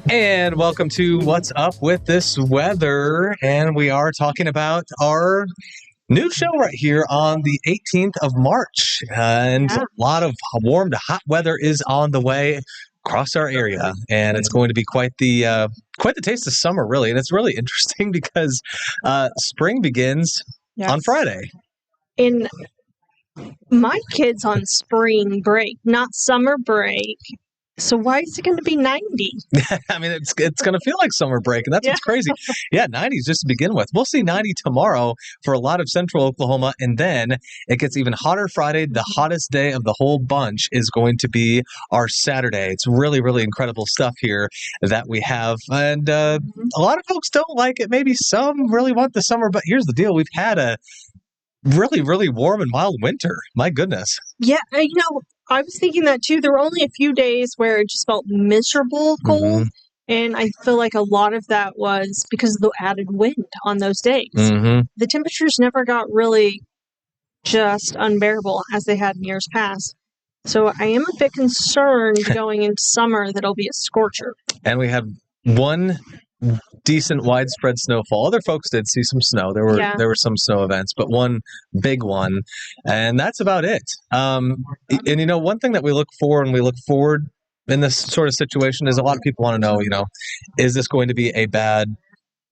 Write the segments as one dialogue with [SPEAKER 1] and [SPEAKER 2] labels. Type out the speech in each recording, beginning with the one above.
[SPEAKER 1] And welcome to What's Up with This Weather. And we are talking about our new show right here on the 18th of March. And a lot of warm to hot weather is on the way across our area. And it's going to be quite the taste of summer, really. And it's really interesting because spring begins on Friday.
[SPEAKER 2] And my kid's on spring break, not summer break. So why is it going to be 90?
[SPEAKER 1] I mean, it's going to feel like summer break, and that's what's crazy. Yeah, 90s just to begin with. We'll see 90 tomorrow for a lot of central Oklahoma, and then it gets even hotter Friday. The hottest day of the whole bunch is going to be our Saturday. It's really, really incredible stuff here that we have, and a lot of folks don't like it. Maybe some really want the summer, but here's the deal. We've had a really, really warm and mild winter. My goodness.
[SPEAKER 2] Yeah, I was thinking that too. There were only a few days where it just felt miserable cold. And I feel like a lot of that was because of the added wind on those days. The temperatures never got really just unbearable as they had in years past. So I am a bit concerned going into summer that it'll be a scorcher.
[SPEAKER 1] And we had one decent widespread snowfall. Other folks did see some snow. There were some snow events, but one big one, and that's about it. And one thing that we look for and we look forward in this sort of situation is a lot of people want to know, is this going to be a bad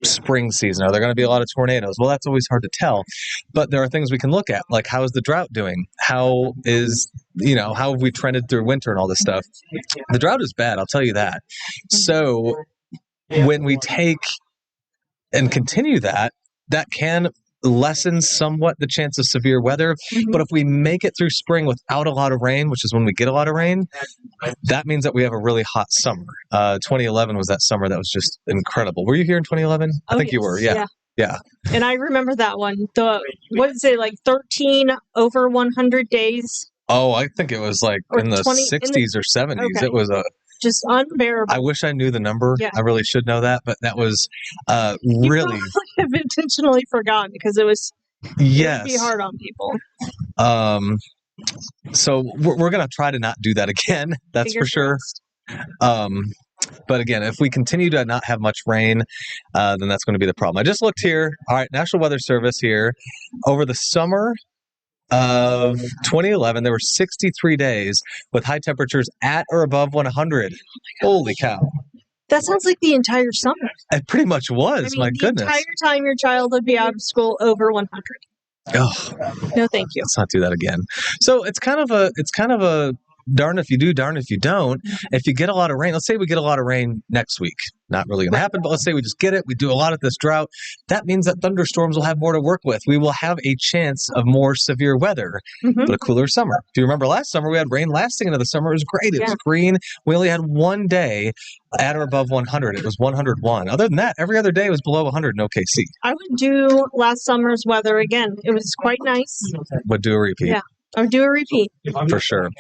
[SPEAKER 1] spring season? Are there going to be a lot of tornadoes? Well, that's always hard to tell, but there are things we can look at, like how is the drought doing? How have we trended through winter and all this stuff? The drought is bad, I'll tell you that. So when we take and continue that can lessen somewhat the chance of severe weather. But if we make it through spring without a lot of rain, which is when we get a lot of rain, that means that we have a really hot summer. 2011 was that summer that was just incredible. Were you here in 2011? I think you were. Yeah.
[SPEAKER 2] And I remember that one. What is it, like 13 over 100 days?
[SPEAKER 1] Oh, I think it was like in the 60s or 70s. Okay. It was
[SPEAKER 2] just unbearable.
[SPEAKER 1] I wish I knew the number. Yeah. I really should know that, but that was really.
[SPEAKER 2] You have intentionally forgotten because it was. Yes. It would be hard on people.
[SPEAKER 1] So we're going to try to not do that again. That's for sure. But again, if we continue to not have much rain, then that's going to be the problem. I just looked here. All right, National Weather Service here over the summer of 2011, there were 63 days with high temperatures at or above 100. Holy cow.
[SPEAKER 2] That sounds like the entire summer.
[SPEAKER 1] It pretty much was. My goodness.
[SPEAKER 2] The entire time your child would be out of school over 100.
[SPEAKER 1] Oh.
[SPEAKER 2] No, thank you.
[SPEAKER 1] Let's not do that again. So it's kind of a darn if you do, darn if you don't. If you get a lot of rain, let's say we get a lot of rain next week. Not really going to happen, but let's say we just get it. We do a lot of this drought. That means that thunderstorms will have more to work with. We will have a chance of more severe weather, but a cooler summer. If you remember last summer, we had rain lasting into the summer. It was great. It was green. We only had one day at or above 100. It was 101. Other than that, every other day was below 100 in OKC.
[SPEAKER 2] I would do last summer's weather again. It was quite nice.
[SPEAKER 1] Would do a repeat.
[SPEAKER 2] Yeah. I would do a repeat.
[SPEAKER 1] For sure.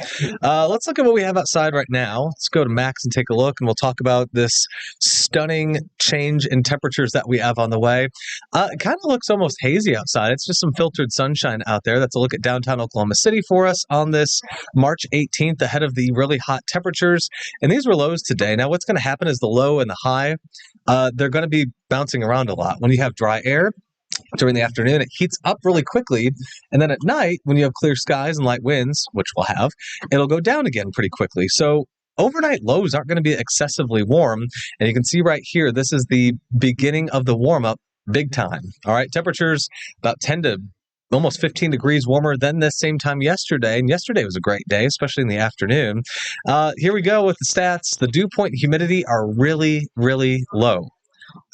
[SPEAKER 1] Let's look at what we have outside right now. Let's go to Max and take a look, and we'll talk about this stunning change in temperatures that we have on the way. It kind of looks almost hazy outside. It's just some filtered sunshine out there. That's a look at downtown Oklahoma City for us on this March 18th, ahead of the really hot temperatures. And these were lows today. Now, what's going to happen is the low and the high, they're going to be bouncing around a lot. When you have dry air, during the afternoon, it heats up really quickly. And then at night, when you have clear skies and light winds, which we'll have, it'll go down again pretty quickly. So overnight lows aren't going to be excessively warm. And you can see right here, this is the beginning of the warm-up big time. All right, temperatures about 10 to almost 15 degrees warmer than this same time yesterday. And yesterday was a great day, especially in the afternoon. Here we go with the stats. The dew point and humidity are really, really low.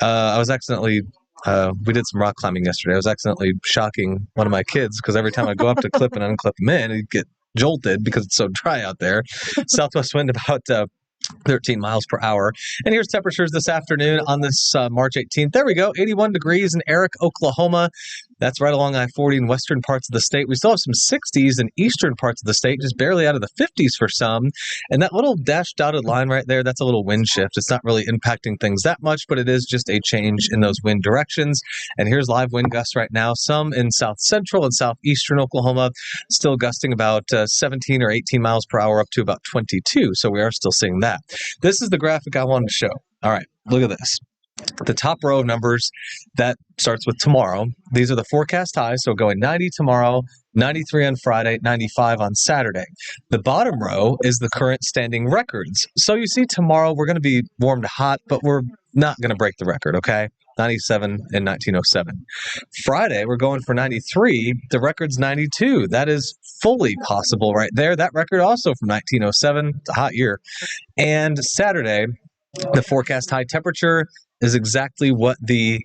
[SPEAKER 1] I was accidentally... we did some rock climbing yesterday. I was accidentally shocking one of my kids because every time I go up to clip and unclip them in, he'd get jolted because it's so dry out there. Southwest wind about 13 miles per hour. And here's temperatures this afternoon on this March 18th. There we go. 81 degrees in Eric, Oklahoma. That's right along I-40 in western parts of the state. We still have some 60s in eastern parts of the state, just barely out of the 50s for some. And that little dashed dotted line right there, that's a little wind shift. It's not really impacting things that much, but it is just a change in those wind directions. And here's live wind gusts right now, some in south central and southeastern Oklahoma, still gusting about 17 or 18 miles per hour up to about 22. So we are still seeing that. This is the graphic I wanted to show. All right, look at this. The top row of numbers, that starts with tomorrow. These are the forecast highs, so going 90 tomorrow, 93 on Friday, 95 on Saturday. The bottom row is the current standing records. So you see tomorrow we're going to be warm to hot, but we're not going to break the record, okay? 97 in 1907. Friday, we're going for 93. The record's 92. That is fully possible right there. That record also from 1907. It's a hot year. And Saturday, the forecast high temperature is exactly what the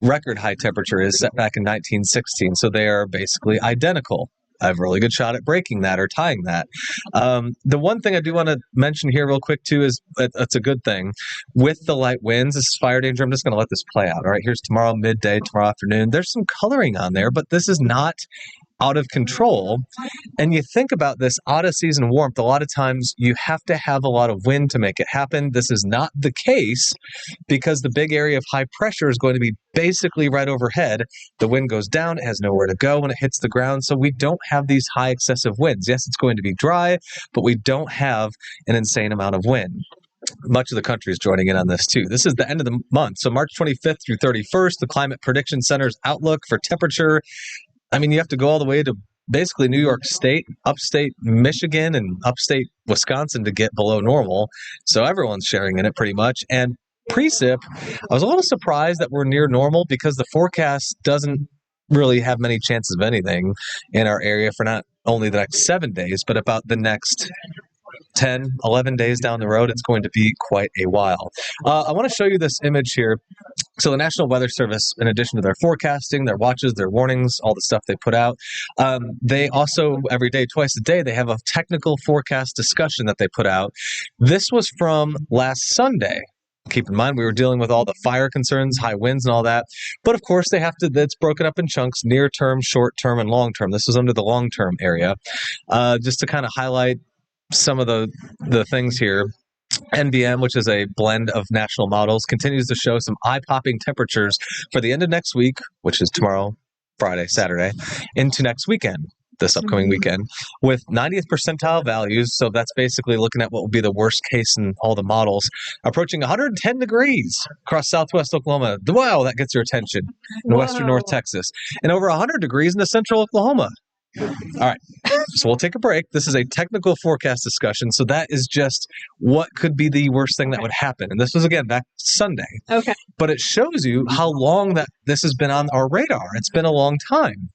[SPEAKER 1] record high temperature is set back in 1916. So they are basically identical. I have a really good shot at breaking that or tying that. The one thing I do want to mention here real quick, too, is it's a good thing. With the light winds, this is fire danger. I'm just going to let this play out. All right, here's tomorrow midday, tomorrow afternoon. There's some coloring on there, but this is not out of control. And you think about this out of season warmth, a lot of times you have to have a lot of wind to make it happen. This is not the case because the big area of high pressure is going to be basically right overhead. The wind goes down, it has nowhere to go when it hits the ground, so we don't have these high excessive winds. Yes, it's going to be dry, but we don't have an insane amount of wind. Much of the country is joining in on this too. This is the end of the month. So March 25th through 31st, the Climate Prediction Center's outlook for temperature. I mean, you have to go all the way to basically New York State, upstate Michigan, and upstate Wisconsin to get below normal. So everyone's sharing in it pretty much. And precip, I was a little surprised that we're near normal because the forecast doesn't really have many chances of anything in our area for not only the next 7 days, but about the next 10, 11 days down the road. It's going to be quite a while. I want to show you this image here. So the National Weather Service, in addition to their forecasting, their watches, their warnings, all the stuff they put out, they also, every day, twice a day, they have a technical forecast discussion that they put out. This was from last Sunday. Keep in mind, we were dealing with all the fire concerns, high winds and all that. But of course, it's broken up in chunks, near term, short term, and long term. This is under the long term area. Just to kind of highlight some of the things here. NBM, which is a blend of national models, continues to show some eye-popping temperatures for the end of next week, which is tomorrow, Friday, Saturday, into next weekend, this upcoming weekend, with 90th percentile values. So that's basically looking at what will be the worst case in all the models, approaching 110 degrees across southwest Oklahoma. Wow, that gets your attention. In western North Texas. And over 100 degrees into central Oklahoma. All right, so we'll take a break. This is a technical forecast discussion, so that is just what could be the worst thing that would happen. And this was, again, back Sunday.
[SPEAKER 2] Okay.
[SPEAKER 1] But it shows you how long that this has been on our radar. It's been a long time.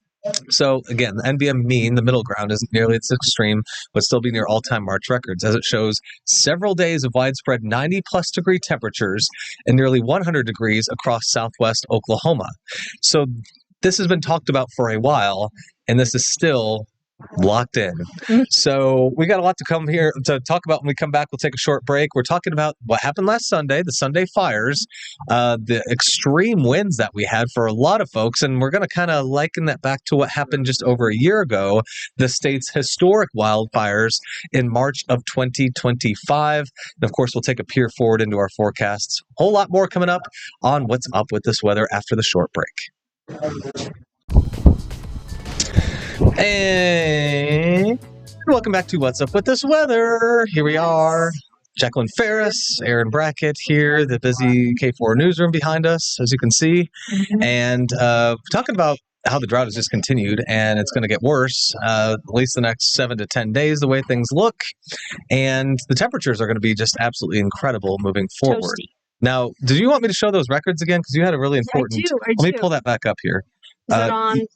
[SPEAKER 1] So, again, the NBM mean, the middle ground, isn't nearly its extreme, but still be near all-time March records, as it shows several days of widespread 90-plus degree temperatures and nearly 100 degrees across southwest Oklahoma. So this has been talked about for a while, and this is still locked in. So we got a lot to come here to talk about. When we come back, we'll take a short break. We're talking about what happened last Sunday, the Sunday fires, the extreme winds that we had for a lot of folks, and we're going to kind of liken that back to what happened just over a year ago, the state's historic wildfires in March of 2025. And of course, we'll take a peer forward into our forecasts. A whole lot more coming up on What's Up with This Weather after the short break. And welcome back to What's Up with This Weather. Here we are. Jacqueline Ferris, Aaron Brackett here, the busy K4 newsroom behind us, as you can see. And talking about how the drought has just continued and it's going to get worse, at least the next 7 to 10 days, the way things look. And the temperatures are going to be just absolutely incredible moving forward.
[SPEAKER 2] Toasty.
[SPEAKER 1] Now, did you want me to show those records again? Because you had a really important...
[SPEAKER 2] I do.
[SPEAKER 1] Let me pull that back up here.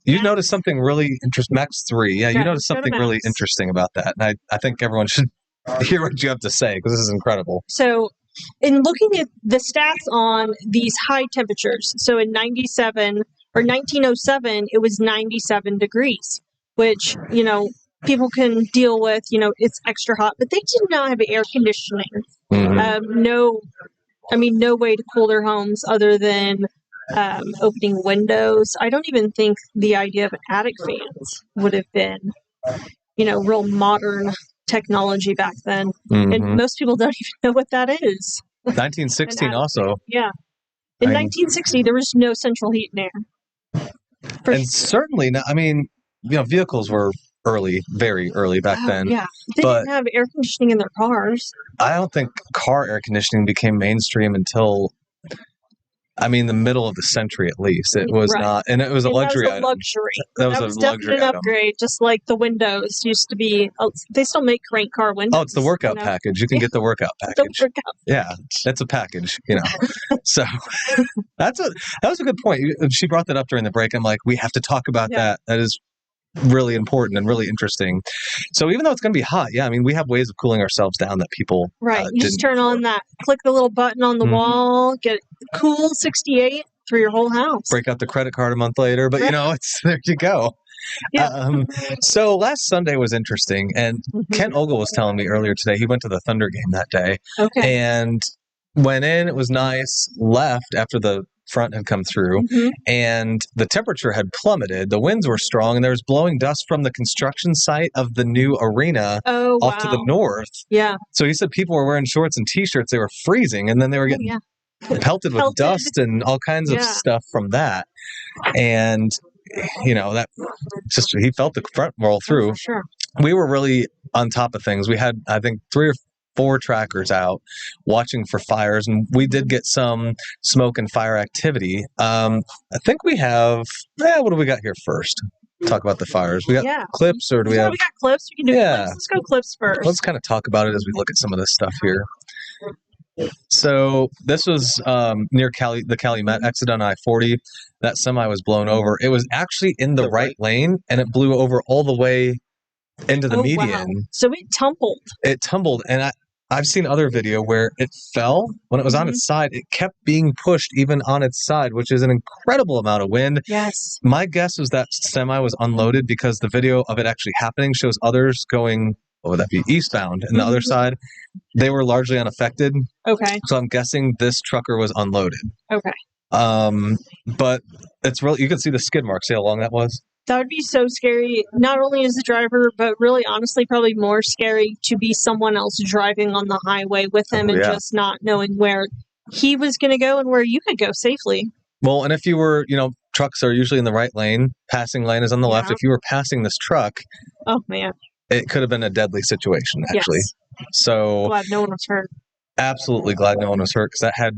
[SPEAKER 1] You noticed something really interesting. Max 3. Yeah, you noticed something really interesting about that. And I think everyone should hear what you have to say because this is incredible.
[SPEAKER 2] So in looking at the stats on these high temperatures, so in 1907, it was 97 degrees, which, people can deal with, it's extra hot, but they did not have air conditioning. No way to cool their homes other than opening windows. I don't even think the idea of attic fans would have been, real modern technology back then. And most people don't even know what that is.
[SPEAKER 1] 1916 also.
[SPEAKER 2] Yeah. In 1960, there was no central heat and air.
[SPEAKER 1] And certainly, vehicles were very early back then.
[SPEAKER 2] Yeah, they didn't have air conditioning in their cars.
[SPEAKER 1] I don't think car air conditioning became mainstream until, I mean, the middle of the century at least. It was not, and it was a luxury item.
[SPEAKER 2] That was definitely an upgrade, just like the windows used to be. They still make crank car windows.
[SPEAKER 1] Oh, it's the workout package. You can get the workout package. Yeah, that's a package, So that was a good point. She brought that up during the break. I'm like, we have to talk about that. That is really important and really interesting. So even though it's going to be hot, I mean, we have ways of cooling ourselves down that people
[SPEAKER 2] you just turn on click the little button on the wall, get cool 68 through your whole house.
[SPEAKER 1] Break out the credit card a month later, but there you go. Yeah. So last Sunday was interesting, and Kent Ogle was telling me earlier today he went to the Thunder game that day, and went in. It was nice. Left after the front had come through, and the temperature had plummeted. The winds were strong, and there was blowing dust from the construction site of the new arena off to the north.
[SPEAKER 2] Yeah.
[SPEAKER 1] So he said people were wearing shorts and T-shirts. They were freezing, and then they were getting pelted with dust and all kinds of stuff from that. And that just, he felt the front roll through.
[SPEAKER 2] For sure.
[SPEAKER 1] We were really on top of things. We had, I think, 3 or 4 trackers out watching for fires, and we did get some smoke and fire activity. I think we have, what do we got here first? Talk about the fires. We got clips, or do we have?
[SPEAKER 2] We got clips. We can do clips. Let's go clips first.
[SPEAKER 1] Let's kind of talk about it as we look at some of this stuff here. So this was near the Calumet exit on I-40. That semi was blown over. It was actually in the right lane, and it blew over all the way into the median.
[SPEAKER 2] Wow. So it tumbled.
[SPEAKER 1] It tumbled, and I've seen other video where it fell when it was on its side. It kept being pushed even on its side, which is an incredible amount of wind.
[SPEAKER 2] Yes.
[SPEAKER 1] My guess was that semi was unloaded because the video of it actually happening shows others going, what would that be, eastbound, and the other side, they were largely unaffected.
[SPEAKER 2] Okay.
[SPEAKER 1] So I'm guessing this trucker was unloaded.
[SPEAKER 2] Okay.
[SPEAKER 1] But it's really, you can see the skid marks. See how long that was?
[SPEAKER 2] That would be so scary, not only as the driver, but really, honestly, probably more scary to be someone else driving on the highway with him and just not knowing where he was going to go and where you could go safely.
[SPEAKER 1] Well, and if you were, trucks are usually in the right lane. Passing lane is on the left. If you were passing this truck,
[SPEAKER 2] oh man,
[SPEAKER 1] it could have been a deadly situation, actually.
[SPEAKER 2] Yes.
[SPEAKER 1] So
[SPEAKER 2] glad no one was hurt.
[SPEAKER 1] Absolutely glad no one was hurt, because that had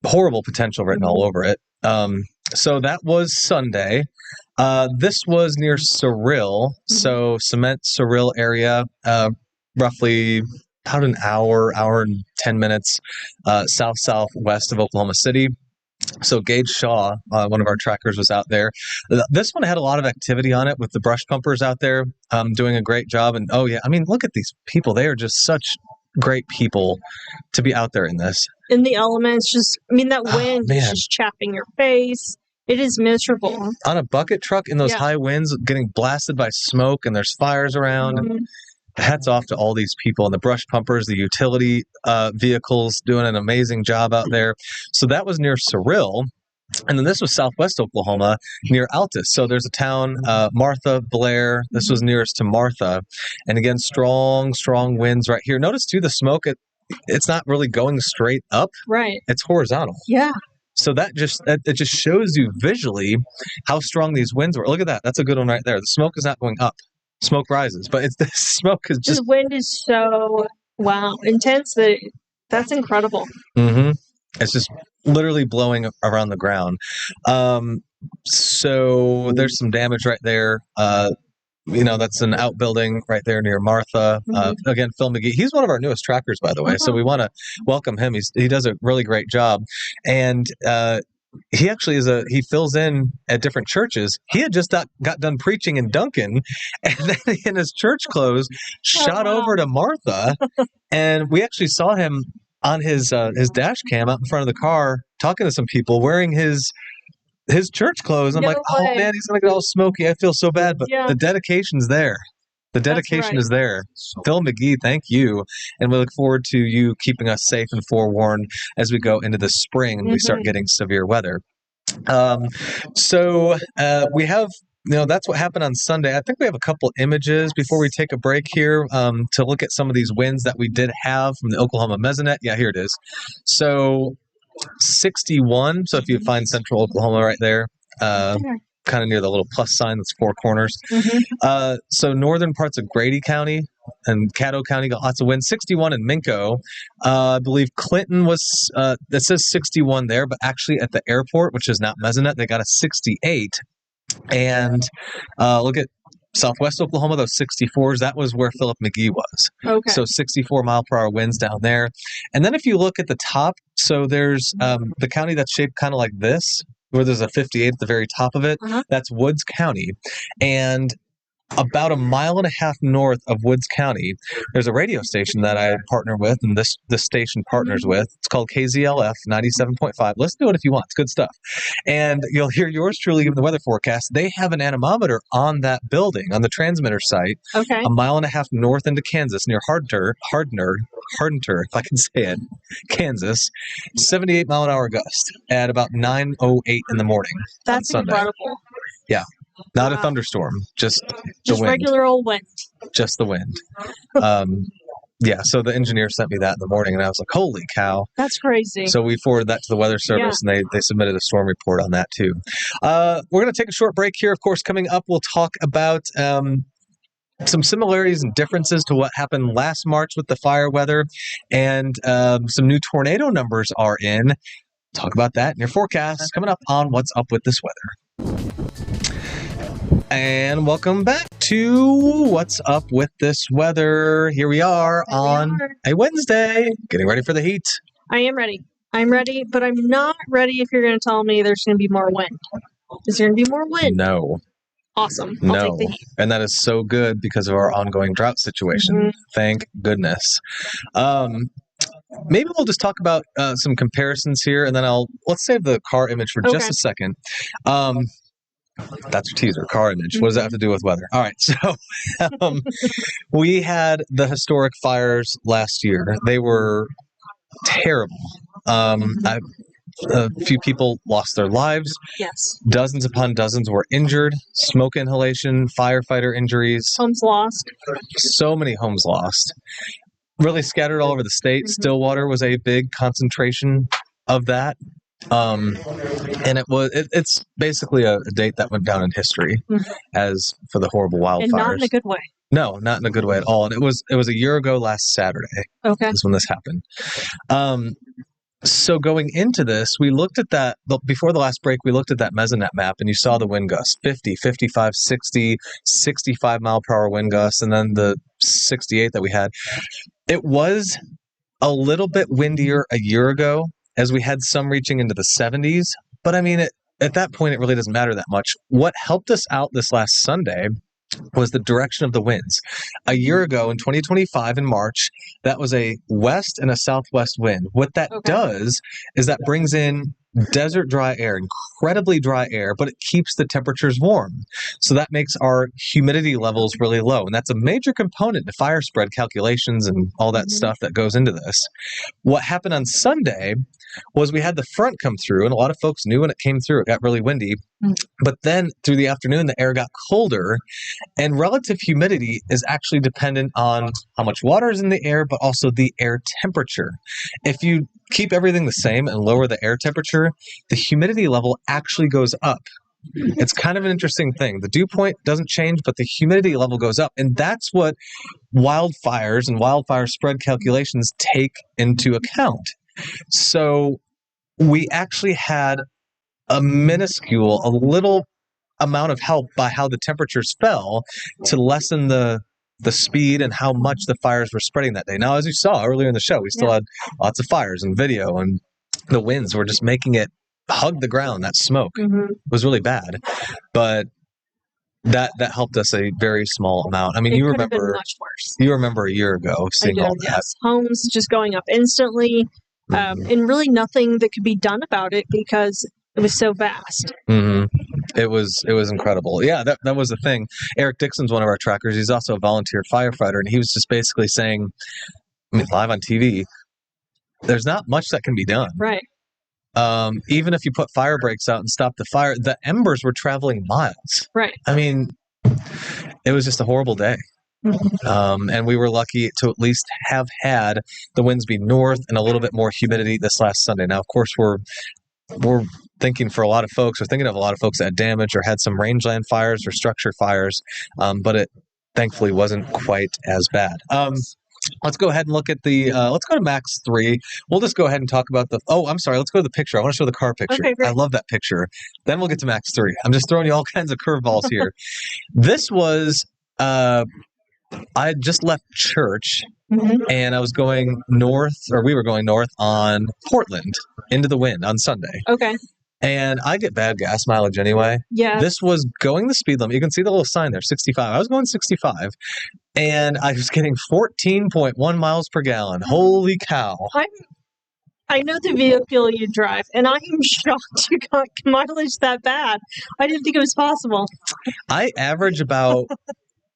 [SPEAKER 1] horrible potential written all over it. So that was Sunday. This was near Cyril, so Cement Cyril area, roughly about an hour and 10 minutes southwest of Oklahoma City. So Gage Shaw, one of our trackers, was out there. This one had a lot of activity on it with the brush pumpers out there doing a great job. And I mean, look at these people. They are just such great people to be out there in this.
[SPEAKER 2] In the elements, that wind is just chapping your face. It is miserable.
[SPEAKER 1] On a bucket truck in those high winds, getting blasted by smoke, and there's fires around. Hats off to all these people, and the brush pumpers, the utility vehicles doing an amazing job out there. So that was near Cyril. And then this was southwest Oklahoma near Altus. So there's a town, Martha, Blair. This was nearest to Martha. And again, strong winds right here. Notice too, the smoke, it's not really going straight up.
[SPEAKER 2] Right.
[SPEAKER 1] It's horizontal.
[SPEAKER 2] Yeah.
[SPEAKER 1] So it just shows you visually how strong these winds were. Look at that. That's a good one right there. The smoke is not going up. Smoke rises, but the smoke is just...
[SPEAKER 2] The wind is so, intense that's incredible.
[SPEAKER 1] It's just literally blowing around the ground. So there's some damage right there. That's an outbuilding right there near Martha. Again, Phil McGee. He's one of our newest trackers, by the way. So we want to welcome him. He does a really great job. And he actually he fills in at different churches. He had just got done preaching in Duncan, and then in his church clothes shot over to Martha. And we actually saw him on his dash cam out in front of the car talking to some people wearing his church clothes. I'm like, oh man, he's going to get all smoky. I feel so bad, but the dedication's there. The dedication is there. Phil McGee, thank you. And we look forward to you keeping us safe and forewarned as we go into the spring and we start getting severe weather. So we have, that's what happened on Sunday. I think we have a couple images before we take a break here to look at some of these winds that we did have from the Oklahoma Mesonet. Yeah, here it is. So 61. So if you find central Oklahoma right there, kind of near the little plus sign that's four corners.
[SPEAKER 2] Mm-hmm.
[SPEAKER 1] So northern parts of Grady County and Caddo County got lots of wind. 61 in Minco. I believe Clinton was, that says 61 there, but actually at the airport, which is not Mesonet, they got a 68. And look at Southwest Oklahoma, those 64s, that was where Philip McGee was.
[SPEAKER 2] Okay.
[SPEAKER 1] So 64 mile per hour winds down there. And then if you look at the top, so there's the county that's shaped kind of like this, where there's a 58 at the very top of it. That's Woods County. And about 1.5 miles north of Woods County, there's a radio station that I partner with, and this station partners with. It's called KZLF 97.5. Listen to it if you want. It's good stuff. And you'll hear yours truly giving the weather forecast. They have an anemometer on that building, on the transmitter site,
[SPEAKER 2] okay.
[SPEAKER 1] 1.5 miles north into Kansas, near Hardner, if I can say it, Kansas, 78 mile an hour gust at about 9:08 in the morning.
[SPEAKER 2] That's incredible.
[SPEAKER 1] Yeah. Not a thunderstorm, just the wind.
[SPEAKER 2] Regular old wind.
[SPEAKER 1] Just the wind. Yeah, so the engineer sent me that in the morning, and I was like, holy cow.
[SPEAKER 2] That's crazy.
[SPEAKER 1] So we forwarded that to the Weather Service, and they submitted a storm report on that, too. We're going to take a short break here. Of course, coming up, we'll talk about some similarities and differences to what happened last March with the fire weather, and some new tornado numbers are in. Talk about that in your forecast coming up on What's Up With This Weather. And welcome back to What's Up With This Weather. Here we are on a Wednesday, getting ready for the heat.
[SPEAKER 2] I am ready. I'm ready, but I'm not ready if you're going to tell me there's going to be more wind. Is there going to be more wind?
[SPEAKER 1] No.
[SPEAKER 2] Awesome. I'll take the heat.
[SPEAKER 1] And that is so good because of our ongoing drought situation. Thank goodness. Maybe we'll just talk about some comparisons here, and then let's save the car image for just a second. That's your teaser, car image. What does that have to do with weather? All right, so we had the historic fires last year. They were terrible. A few people lost their lives.
[SPEAKER 2] Yes.
[SPEAKER 1] Dozens upon dozens were injured. Smoke inhalation, firefighter injuries.
[SPEAKER 2] Homes lost. So
[SPEAKER 1] many homes lost. Really scattered all over the state. Stillwater was a big concentration of that. And it's basically a date that went down in history as for the horrible wildfires.
[SPEAKER 2] And not in a good way.
[SPEAKER 1] No, not in a good way at all. And it was a year ago last Saturday.
[SPEAKER 2] Okay.
[SPEAKER 1] Is when this happened. So going into this, we looked at that before the last break. We looked at that Mesonet map, and you saw the wind gusts 50, 55, 60, 65 mile per hour wind gusts, and then the 68 that we had. It was a little bit windier a year ago, as we had some reaching into the 70s. But I mean, at that point, it really doesn't matter that much. What helped us out this last Sunday was the direction of the winds. A year ago, in 2025, in March, that was a west and a southwest wind. What that does is that brings in desert dry air, incredibly dry air, but it keeps the temperatures warm. So that makes our humidity levels really low. And that's a major component to fire spread calculations and all that stuff that goes into this. What happened on Sunday was we had the front come through, and a lot of folks knew when it came through, it got really windy. But then through the afternoon, the air got colder, and relative humidity is actually dependent on how much water is in the air, but also the air temperature. If you keep everything the same and lower the air temperature, the humidity level actually goes up. It's kind of an interesting thing. The dew point doesn't change, but the humidity level goes up. And that's what wildfires and wildfire spread calculations take into account. So we actually had a little amount of help by how the temperatures fell to lessen the speed and how much the fires were spreading that day. Now, as you saw earlier in the show, we still had lots of fires and video, and the winds were just making it hug the ground. That smoke was really bad, but that helped us a very small amount. I mean, you remember
[SPEAKER 2] much worse.
[SPEAKER 1] You remember a year ago seeing all that.
[SPEAKER 2] Homes just going up instantly, and really nothing that could be done about it because it was so vast. It
[SPEAKER 1] was incredible. Yeah, that was the thing. Eric Dixon's one of our trackers. He's also a volunteer firefighter, and he was just basically saying, live on TV, there's not much that can be done.
[SPEAKER 2] Right.
[SPEAKER 1] Even if you put fire breaks out and stop the fire, the embers were traveling miles.
[SPEAKER 2] Right.
[SPEAKER 1] I mean, it was just a horrible day. And we were lucky to at least have had the winds be north and a little bit more humidity this last Sunday. Now, of course, we're thinking for a lot of folks, or thinking of a lot of folks that had damage or had some rangeland fires or structure fires, but it thankfully wasn't quite as bad. Let's go ahead and look at the, let's go to Max 3. We'll just go ahead and talk about the, I'm sorry, let's go to the picture. I want to show the car picture.
[SPEAKER 2] Okay, great.
[SPEAKER 1] I love that picture. Then we'll get to Max 3. I'm just throwing you all kinds of curveballs here. This was, I had just left church, and I was going north, or we were going north on Portland into the wind on Sunday.
[SPEAKER 2] Okay.
[SPEAKER 1] And I get bad gas mileage anyway.
[SPEAKER 2] Yeah.
[SPEAKER 1] This was going the speed limit. You can see the little sign there, 65. I was going 65, and I was getting 14.1 miles per gallon. Holy cow.
[SPEAKER 2] I know the vehicle you drive, and I am shocked you got mileage that bad. I didn't think it was possible.
[SPEAKER 1] I average about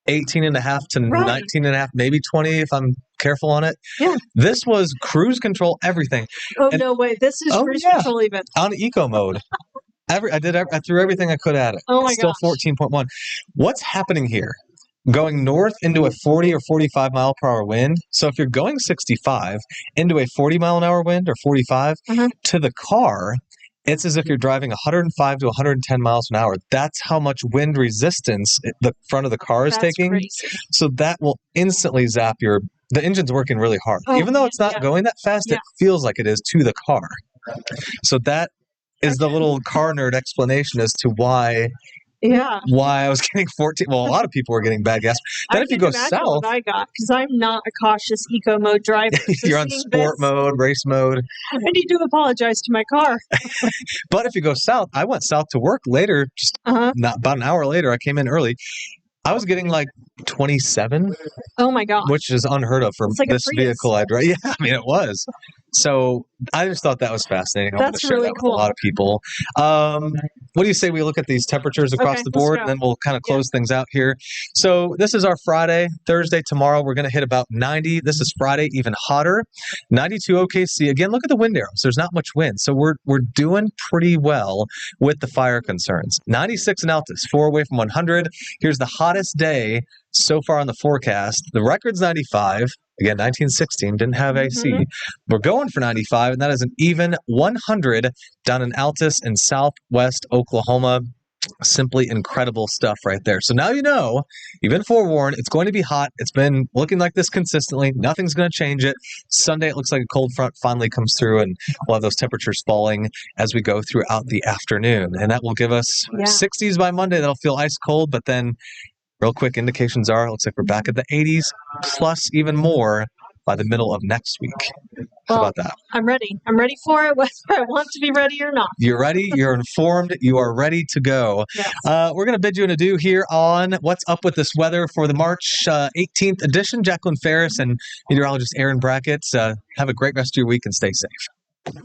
[SPEAKER 1] 18 and a half to 19 and a half, maybe 20 if I'm careful on it.
[SPEAKER 2] Yeah.
[SPEAKER 1] This was cruise control, everything.
[SPEAKER 2] Oh, and, no way. This is cruise control even.
[SPEAKER 1] On eco mode. I threw everything I could at it.
[SPEAKER 2] Oh my
[SPEAKER 1] Still 14.1. What's happening here? Going north into a 40 or 45 mile per hour wind. So if you're going 65 into a 40 mile an hour wind or 45 to the car, it's as if you're driving 105 to 110 miles an hour. That's how much wind resistance the front of the car is taking.
[SPEAKER 2] Crazy.
[SPEAKER 1] So that will instantly zap the engine's working really hard. Even though it's not going that fast, it feels like it is to the car. So that is the little car nerd explanation as to why I was getting 14. Well, a lot of people were getting bad gas. Then if you go south,
[SPEAKER 2] what I got, because I'm not a cautious eco mode driver.
[SPEAKER 1] You're on sport mode, race mode.
[SPEAKER 2] I need to apologize to my car.
[SPEAKER 1] But if you go south, I went south to work later, just not about an hour later. I came in early. I was getting like 27.
[SPEAKER 2] Oh my god!
[SPEAKER 1] Which is unheard of for this vehicle I drive. Yeah, I mean it was. So I just thought that was fascinating.
[SPEAKER 2] That's really cool.
[SPEAKER 1] A lot of people. What do you say we look at these temperatures across the board, and then we'll kind of close things out here. So this is our Friday. Thursday, tomorrow, we're going to hit about 90. This is Friday, even hotter. 92 OKC. Again, look at the wind arrows. There's not much wind. So we're doing pretty well with the fire concerns. 96 in Altus, 4 away from 100. Here's the hottest day so far on the forecast. The record's 95. Again, 1916, didn't have AC. We're going for 95, and that is an even 100 down in Altus in southwest Oklahoma. Simply incredible stuff right there. So now you know, you've been forewarned, it's going to be hot. It's been looking like this consistently. Nothing's going to change it. Sunday, it looks like a cold front finally comes through, and we'll have those temperatures falling as we go throughout the afternoon. And that will give us 60s by Monday. That'll feel ice cold, but then real quick indications are, looks like we're back at the 80s, plus even more by the middle of next week. How about that?
[SPEAKER 2] I'm ready. I'm ready for it, whether I want to be ready or not.
[SPEAKER 1] You're ready. You're informed. You are ready to go.
[SPEAKER 2] Yes.
[SPEAKER 1] We're going to bid you an adieu here on What's Up With This Weather for the March 18th edition. Jacqueline Ferris and meteorologist Aaron Brackett. Have a great rest of your week and stay safe.